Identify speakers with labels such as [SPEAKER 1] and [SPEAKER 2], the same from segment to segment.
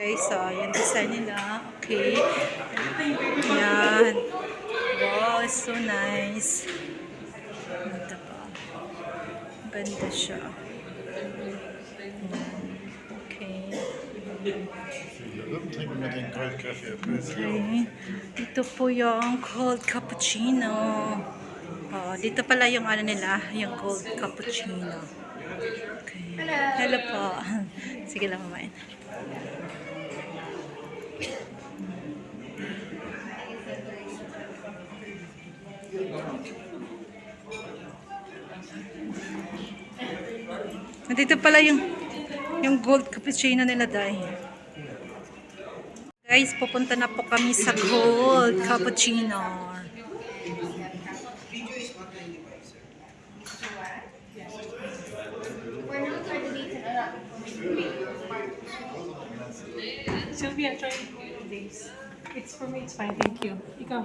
[SPEAKER 1] Guys, so, yung design nila. Okay. Yan. Wow, it's so nice. Ganda pa. Ganda siya. Okay. Okay. Dito po yung cold cappuccino. Oh, dito pala yung ano nila, yung cold cappuccino. Okay. Hello po. Sige lang kumain. Dito pala yung gold cappuccino nila, dai. Guys, pupunta na po kami sa gold cappuccino.
[SPEAKER 2] Sylvia, try this. It's for me, it's fine, thank you. Ikaw.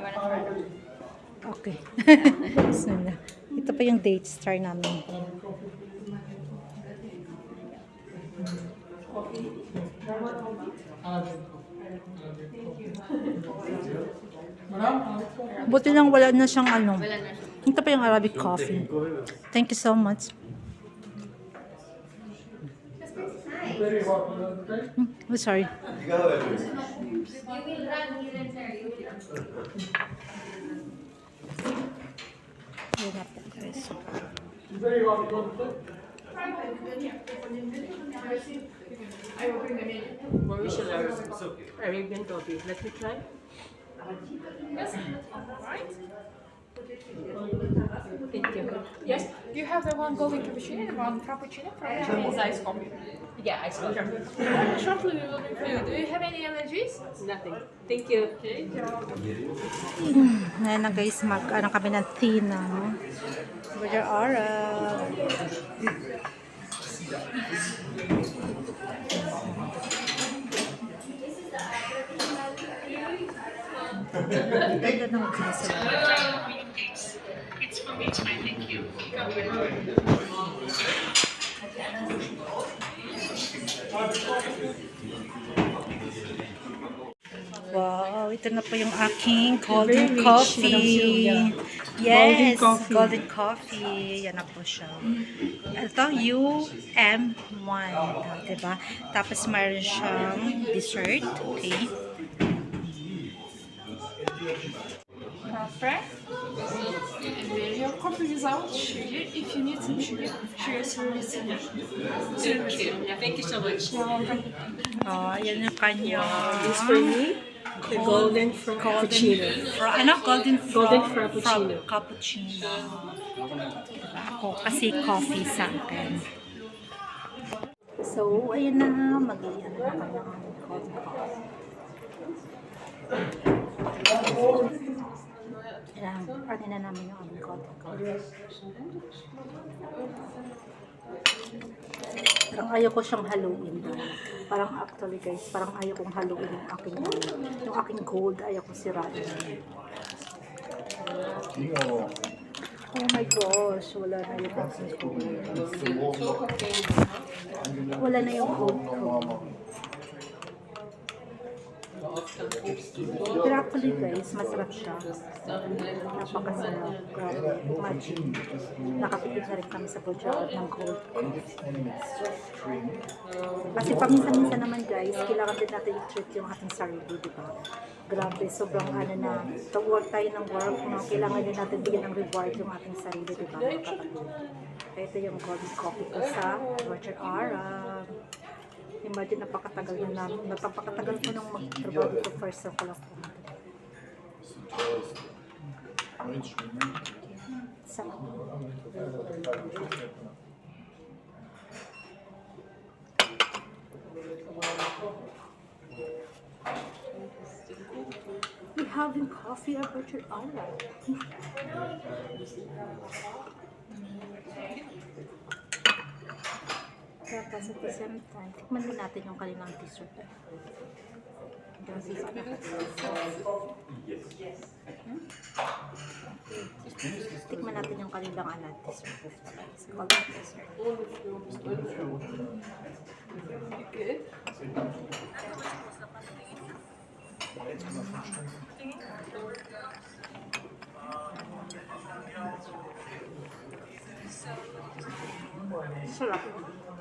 [SPEAKER 1] Okay. Ito pa yung dates, try namin. Buti lang wala na siyang ano. Ito pa yung Arabic coffee. Thank you so much. Oh, sorry. Yun na po, guys.
[SPEAKER 2] Mauritian Arabian coffee. Let me try.
[SPEAKER 3] Yes, right?
[SPEAKER 2] Thank you.
[SPEAKER 3] Yes. Do you have the one golden cappuccino and one frappuccino from Chinese ice coffee?
[SPEAKER 2] Yeah, I saw.
[SPEAKER 3] Shortly we will review. Do you have any allergies?
[SPEAKER 2] Nothing. Thank you.
[SPEAKER 3] Okay.
[SPEAKER 1] Ngayon na guys, ano kami ng tea na. With your aura. Ganda naman sila.
[SPEAKER 3] It's for me, it's fine, thank you.
[SPEAKER 1] Wow, ito na po yung aking golden coffee. Yes, golden coffee. Yan na po siya. Ito, UM1. Diba? Tapos mayroon siyang dessert. Okay.
[SPEAKER 3] Perfect. Your coffee without sugar. If you need some sugar, service here.
[SPEAKER 2] Thank you so much.
[SPEAKER 1] Oh, yan yung kanya.
[SPEAKER 2] This for me, the golden frappuccino.
[SPEAKER 1] Golden
[SPEAKER 2] frappuccino.
[SPEAKER 1] Cappuccino. Diba? Ako kasi coffee sa akin. So, ayun na. Mag-iyan na kami ng cold coffee. Ano na namin yung aming cold coffee. Parang ayaw ko siyang haluin. Parang actually guys, parang ayaw kong haluin yung aking gold. Ayaw ko sirain. Oh my gosh, wala na yung aking gold. Wala na yung gold ko. Pero actually guys, masarap siya. Napakasarap. Grabe. Imagine. Nakapitid na rin kami sa Bojao ng gold. Kasi paminsan-minsan naman guys, kailangan din natin i-treat yung ating sarili, di ba? Grabe, sobrang ano na, work tayo ng work, no? Kailangan din natin bigyan ng reward yung ating sarili, di ba? Ito yung golden coffee ko sa Roger Arab. Imagine, napakatagal ko nung magtrabaho dito first time ko lang po. We're having coffee at Richard Arab. Tapos at the same time, tikman din natin yung kanilang dessert. Tikman natin yung kanilang dessert. Good. Sarap.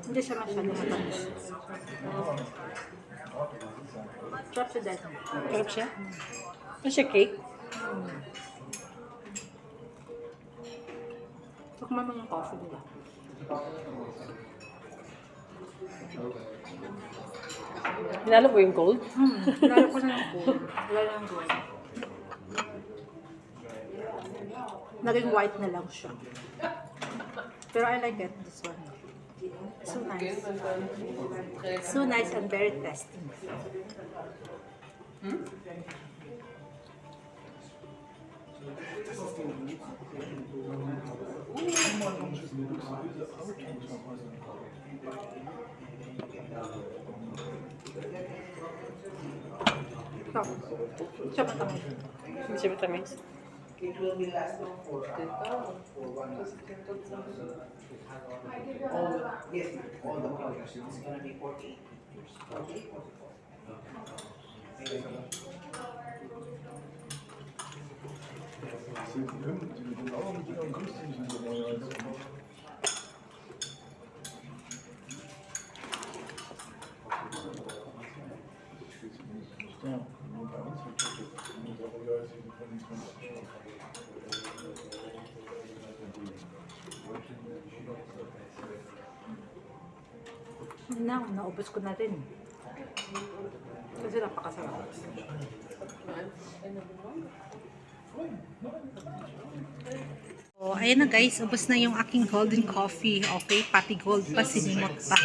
[SPEAKER 1] Hindi siya masyadong matamis. Sarap siya dahil.
[SPEAKER 2] Sarap siya? Ano siya, cake?
[SPEAKER 1] Tukman mo yung coffee nila.
[SPEAKER 2] Hinalo mo yung gold?
[SPEAKER 1] Lalo ko na ng gold. Lalo ng gold. Naging white na lang siya. Pero I like it, this one. So nice. So nice and very tasty. Ito. Siya matamis.
[SPEAKER 2] Hindi siya matamis.
[SPEAKER 4] It will be last long for 1 month. Yes, all the colors. It's gonna be 40. 40.
[SPEAKER 1] Naubos ko na rin. Kasi napakasarap. Oh, ayan na guys, ubos na yung aking golden coffee. Okay, pati gold pa, sinimot pa.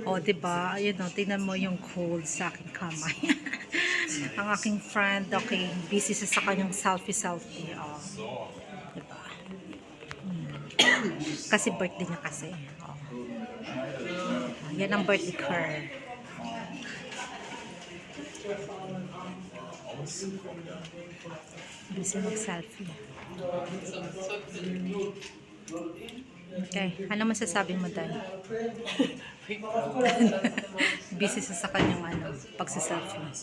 [SPEAKER 1] O, diba? Ayun o, tingnan mo yung gold sa aking kamay. Ang aking friend, okay, busy sa kanyang selfie-selfie. Oh, diba? Kasi birthday niya kasi. Oh. Yan ang birthday card. Busy mag-selfie. Okay, ano masasabi mo dahil? Busy sa kanyang pagsaselfie.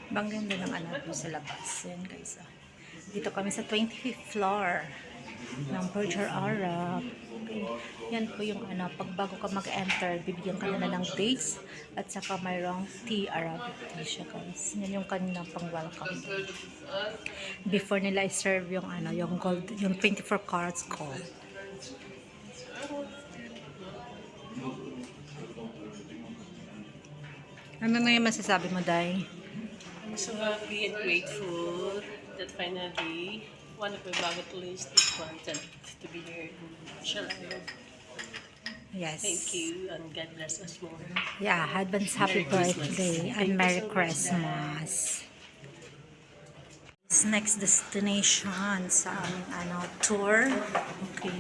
[SPEAKER 1] Bangganda ng anak mo sa labas. Yan guys. Dito kami sa 25th floor ng Burj Al Arab. Okay. Yan po yung pag bago ka mag-enter, bibigyan ka na ng dates at saka mayroong tea, Arabic tea siya guys. Yan yung kanilang pang-welcome. Before nila i-serve yung yung gold, yung 24 carats gold. Ano na yung masasabi mo, Day?
[SPEAKER 2] So happy and grateful that finally one of my bucket list is wanted to be here in Shalom.
[SPEAKER 1] Yes.
[SPEAKER 2] Thank you and God bless us more.
[SPEAKER 1] Yeah, advance happy birthday and Merry Christmas. Next destination sa aming tour. Okay.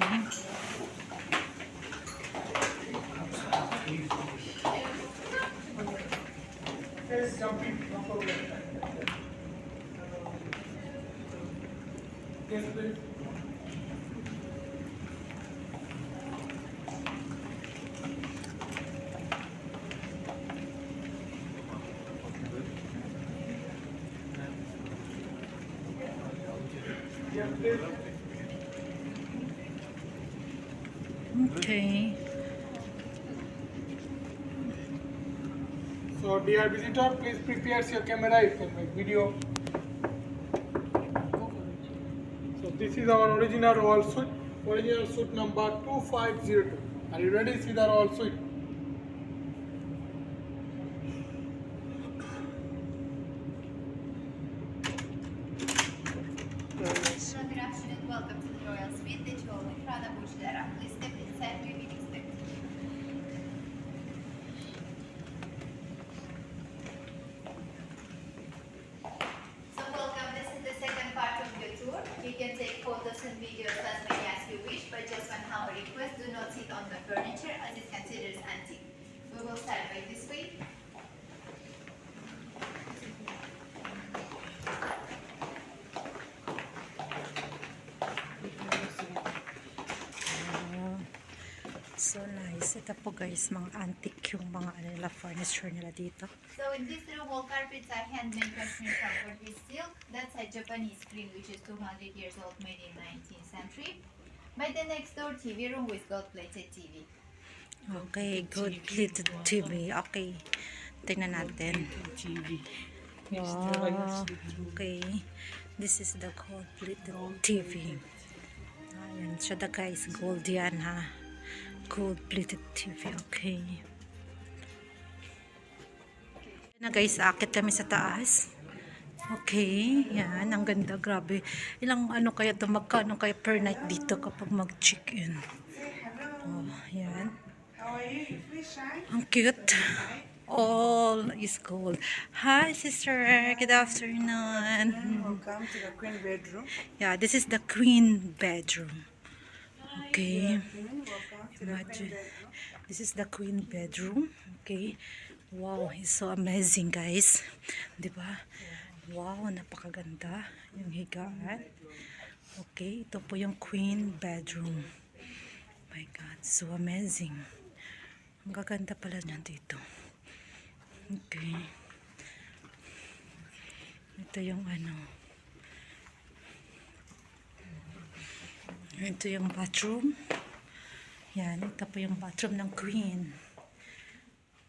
[SPEAKER 1] Okay.
[SPEAKER 5] So, dear visitor, please prepare your camera. You can make video. So, this is our original royal suite. Original suite number 2502. Are you ready? See the royal suite.
[SPEAKER 6] Good afternoon. Welcome to the Royal Suite, the Cholo Prada Burj Al Arab. Please step inside your meeting space. So welcome. This is the second part of your tour. You can take photos and videos as many as you wish, but just one humble request: do not sit on the furniture as it's considered antique. We will start by this way.
[SPEAKER 1] So nice. Ito po guys, mga antique yung mga ano nila, furniture nila dito.
[SPEAKER 6] So in this room, all carpets are handmade cashmere from Turkish silk. That's a Japanese screen which is 200 years old, made in 19th century. By the next door, TV room with gold-plated TV.
[SPEAKER 1] Okay, good plated TV. Okay, tingnan natin.
[SPEAKER 2] TV.
[SPEAKER 1] Wow. Okay, this is the gold plated TV. Ayan, siya the guys, gold yan ha. Gold plated TV, okay. Na guys, akit kami sa taas. Okay, yan, ang ganda, grabe. Ilang ano kaya ito, magkano kaya per night dito kapag mag-check-in. Oh, yan. Ang cute. All is gold. Hi, sister. Good afternoon.
[SPEAKER 7] Welcome to the queen bedroom.
[SPEAKER 1] Yeah, this is the queen bedroom. Okay.
[SPEAKER 7] Welcome to the
[SPEAKER 1] Imagine. This is the queen bedroom. Okay. Wow, it's so amazing, guys. 'Di ba? Wow, napakaganda yung higaan. Okay, ito po yung queen bedroom. My God, so amazing. Ang gaganda pala niyan dito. Okay. Ito yung ano. Ito yung bathroom. Yan, ito po yung bathroom ng queen.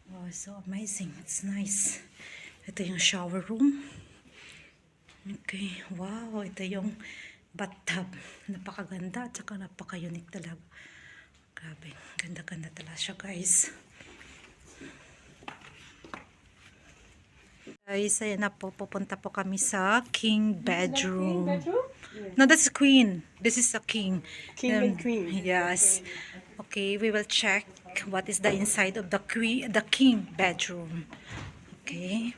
[SPEAKER 1] Wow, so amazing. It's nice. Ito yung shower room. Okay, wow. Ito yung bathtub. Napakaganda at saka napaka-unique talaga. Grabe, ganda-ganda talaga siya, guys. Guys, ayan na po. Pupunta po kami sa king bedroom. No, that's queen. This is a king.
[SPEAKER 2] King and queen.
[SPEAKER 1] Yes. Okay, we will check what is the inside of the king bedroom. Okay.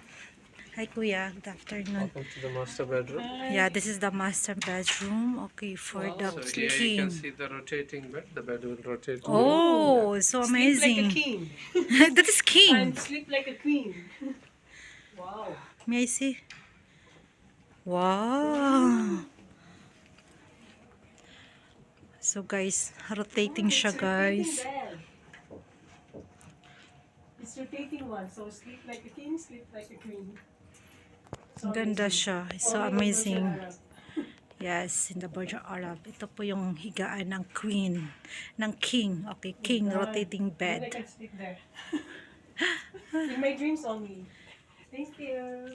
[SPEAKER 1] Hi, Kuya. Good afternoon.
[SPEAKER 8] Welcome to the master bedroom.
[SPEAKER 1] Yeah, this is the master bedroom. Okay, for the
[SPEAKER 8] So here you
[SPEAKER 1] king.
[SPEAKER 8] can see the rotating bed. The bed will rotate.
[SPEAKER 1] Oh, so
[SPEAKER 2] Sleep like a
[SPEAKER 1] amazing.
[SPEAKER 2] king.
[SPEAKER 1] That is king.
[SPEAKER 2] And sleep like a queen. Wow.
[SPEAKER 1] May I see? Wow. So guys, rotating siya, guys.
[SPEAKER 2] It's rotating one. So sleep like a king, sleep like a queen.
[SPEAKER 1] Ang ganda siya. It's so amazing. Yes, in the Burj Al Arab. Ito po yung higaan ng queen, ng king. Okay, king rotating
[SPEAKER 2] Then I
[SPEAKER 1] bed.
[SPEAKER 2] can sleep there. In my dreams only. Thank you.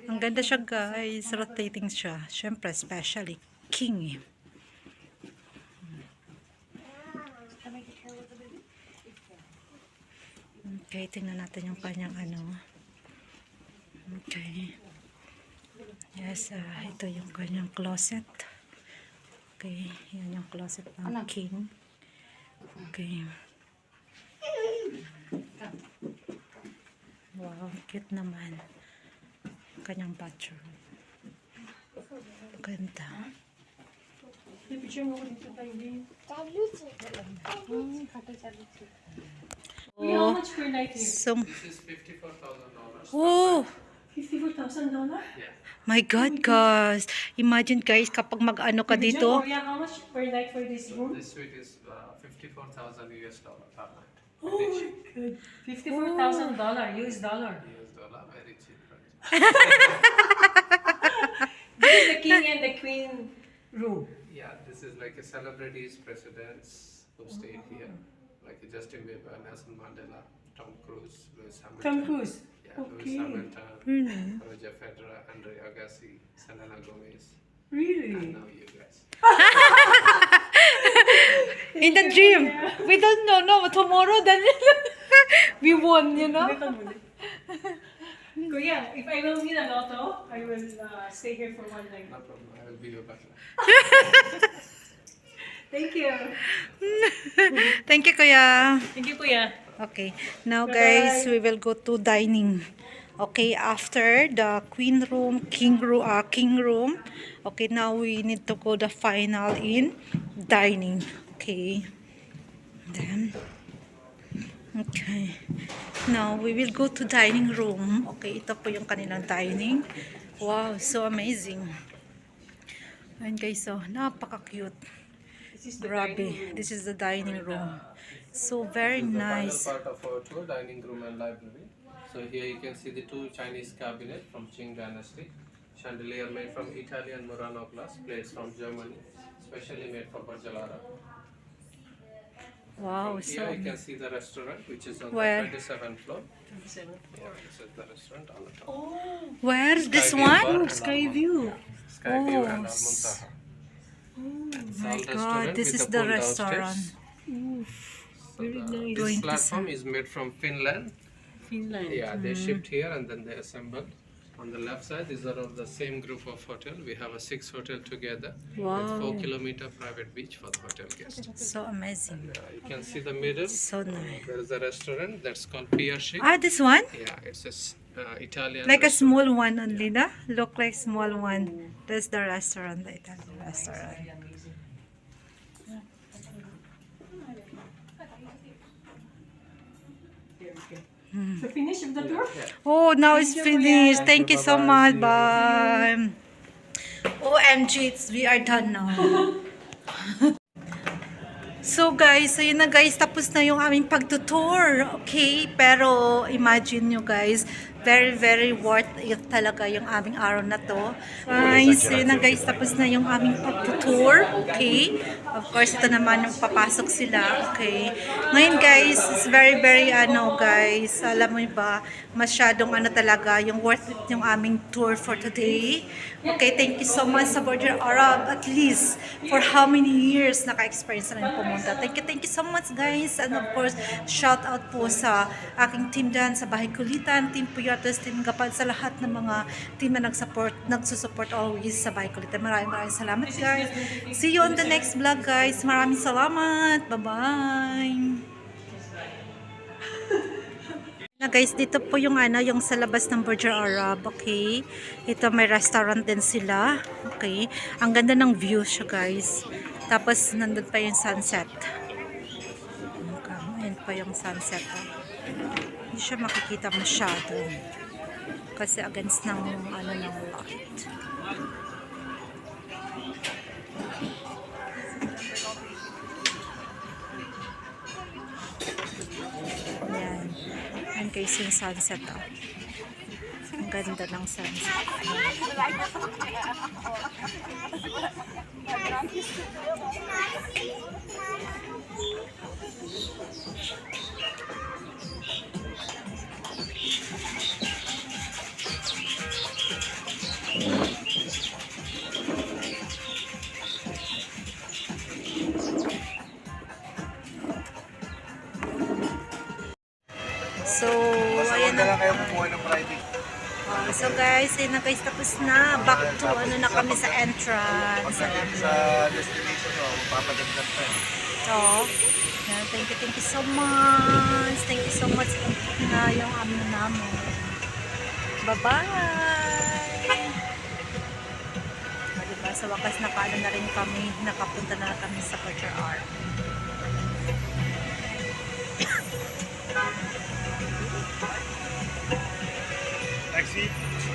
[SPEAKER 1] Ang ganda siya, guys. Rotating siya. Siyempre, especially king. Okay, tingnan natin yung kanyang ano. Okay. Yes, ito yung kanyang closet. Okay, yan yung closet ng king. Okay. Wow, cute naman. Kanyang bathroom. Ganda.
[SPEAKER 2] Picture mo ko dito tayo din. Kuya, how much per night here?
[SPEAKER 1] So,
[SPEAKER 8] This is $54,000.
[SPEAKER 1] oh,
[SPEAKER 2] $54,000?
[SPEAKER 8] Yeah.
[SPEAKER 1] my God, guys. Imagine, guys, kapag mag-ano ka dito.
[SPEAKER 2] Kuya, how much per night for this room?
[SPEAKER 8] This suite is $54,000 per night.
[SPEAKER 2] Oh my God. $54,000 US dollar.
[SPEAKER 8] US dollar, very cheap. Right?
[SPEAKER 2] This is the king and the queen room.
[SPEAKER 8] Yeah, this is like a celebrities, presidents who stayed here, like Justin Bieber, Nelson Mandela, Tom Cruise, Lewis Hamilton.
[SPEAKER 2] Tom Cruise.
[SPEAKER 8] Yeah,
[SPEAKER 2] Okay.
[SPEAKER 8] Lewis Hamilton, Roger Federer, Andre Agassi, Selena Gomez, and
[SPEAKER 2] Really?
[SPEAKER 8] now you guys.
[SPEAKER 1] In the dream. We don't know. No, tomorrow, then we won, you know?
[SPEAKER 2] Kuya, if I will win a lotto, I will stay here for one night.
[SPEAKER 8] No problem, I will be your butler.
[SPEAKER 2] Thank you.
[SPEAKER 1] Thank you, Kuya.
[SPEAKER 2] Thank you, Kuya.
[SPEAKER 1] Okay, now guys, we will go to dining. Okay, after the queen room, king room. Okay, now we need to go the final in dining. Okay, then okay, now we will go to dining room. Okay, ito po yung kanilang dining. Wow, so amazing. Ayan guys, so napaka-cute.
[SPEAKER 2] This is the
[SPEAKER 1] Grabe.
[SPEAKER 2] dining room.
[SPEAKER 1] This is the dining room. So very
[SPEAKER 8] This is the
[SPEAKER 1] nice.
[SPEAKER 8] final part of our tour, dining room and library. So here you can see the two Chinese cabinet from Qing dynasty. Chandelier made from Italian Murano glass, plates from Germany, specially made for Barjalara.
[SPEAKER 1] Wow,
[SPEAKER 8] Here
[SPEAKER 1] so
[SPEAKER 8] you can see the restaurant, which is on
[SPEAKER 1] Where?
[SPEAKER 8] the 27th floor.
[SPEAKER 2] 27th
[SPEAKER 8] Yeah,
[SPEAKER 2] floor.
[SPEAKER 8] this is the restaurant on the top.
[SPEAKER 2] Oh,
[SPEAKER 1] where this
[SPEAKER 8] Sky view
[SPEAKER 1] one?
[SPEAKER 8] bar and
[SPEAKER 2] sky
[SPEAKER 8] Al-
[SPEAKER 2] view.
[SPEAKER 8] Sky view
[SPEAKER 1] Oh,
[SPEAKER 8] and Al Muntaha. It's
[SPEAKER 1] My
[SPEAKER 8] all
[SPEAKER 1] God,
[SPEAKER 8] restaurant
[SPEAKER 1] this
[SPEAKER 8] with
[SPEAKER 1] is
[SPEAKER 8] the
[SPEAKER 1] the
[SPEAKER 8] pool downstairs.
[SPEAKER 1] restaurant.
[SPEAKER 8] So
[SPEAKER 2] Very nice.
[SPEAKER 1] Going
[SPEAKER 8] this
[SPEAKER 1] to
[SPEAKER 8] platform is made from Finland.
[SPEAKER 2] Finland.
[SPEAKER 8] Yeah, they shipped here and then they assembled. On the left side, these are of the same group of hotel. We have a 6 hotel together with
[SPEAKER 1] Wow.
[SPEAKER 8] 4-kilometer private beach for the hotel guests.
[SPEAKER 1] So amazing.
[SPEAKER 8] You can see the middle.
[SPEAKER 1] So nice.
[SPEAKER 8] There is a restaurant that's called Pierre Chic.
[SPEAKER 1] Ah, this one?
[SPEAKER 8] Yeah, it's Italian.
[SPEAKER 1] Like a
[SPEAKER 8] restaurant.
[SPEAKER 1] small one only, na? Look like small one. That's the restaurant, the Italian restaurant.
[SPEAKER 2] So finish of the tour?
[SPEAKER 1] Oh, now it's finished. Thank you so much. Bye. OMG, we are done now. So guys, ayun na guys, tapos na yung aming pagtutour. Okay, pero imagine nyo guys, very worth it talaga yung aming araw na to. Guys, ayun na guys, tapos na yung aming pagtutour. Okay, of course, ito naman yung papasok sila. Okay, ngayon guys, it's very guys, alam mo ba, masyadong talaga yung worth it yung aming tour for today. Okay, thank you so much sa Border Arab, at least for how many years naka-experience na rin pumunta. Thank you so much guys, and of course, shout out po sa aking team dyan sa Bahay Kulitan, Team Puyates, Team Gapal, sa lahat ng mga team na nagsusupport always sa Bahay Kulitan. Maraming salamat guys. See you on the next vlog guys. Maraming salamat. Bye-bye. Na guys, dito po yung yung sa labas ng Burj Arab, okay? Ito may restaurant din sila, okay? Ang ganda ng view siya guys. Tapos nandun pa yung sunset. Okay, ayun pa yung sunset. Oh. Hindi siya makikita masyado. Kasi against ng ng light. Ayan. Ayan guys yung sunset. Oh. Ang ganda ng sunset. So, ayan na.
[SPEAKER 7] kayo kumuha ng Friday.
[SPEAKER 1] So guys, ayun na guys, tapos na. Back to na kami sa entrance.
[SPEAKER 7] Sa destination mo, papadagdag pa yun.
[SPEAKER 1] So, yan, thank you so much. Thank you so much na yung amin namin. Bye-bye! Diba, sa wakas nakaano na rin kami, nakapunta na kami sa Culture Art.
[SPEAKER 5] Taxi.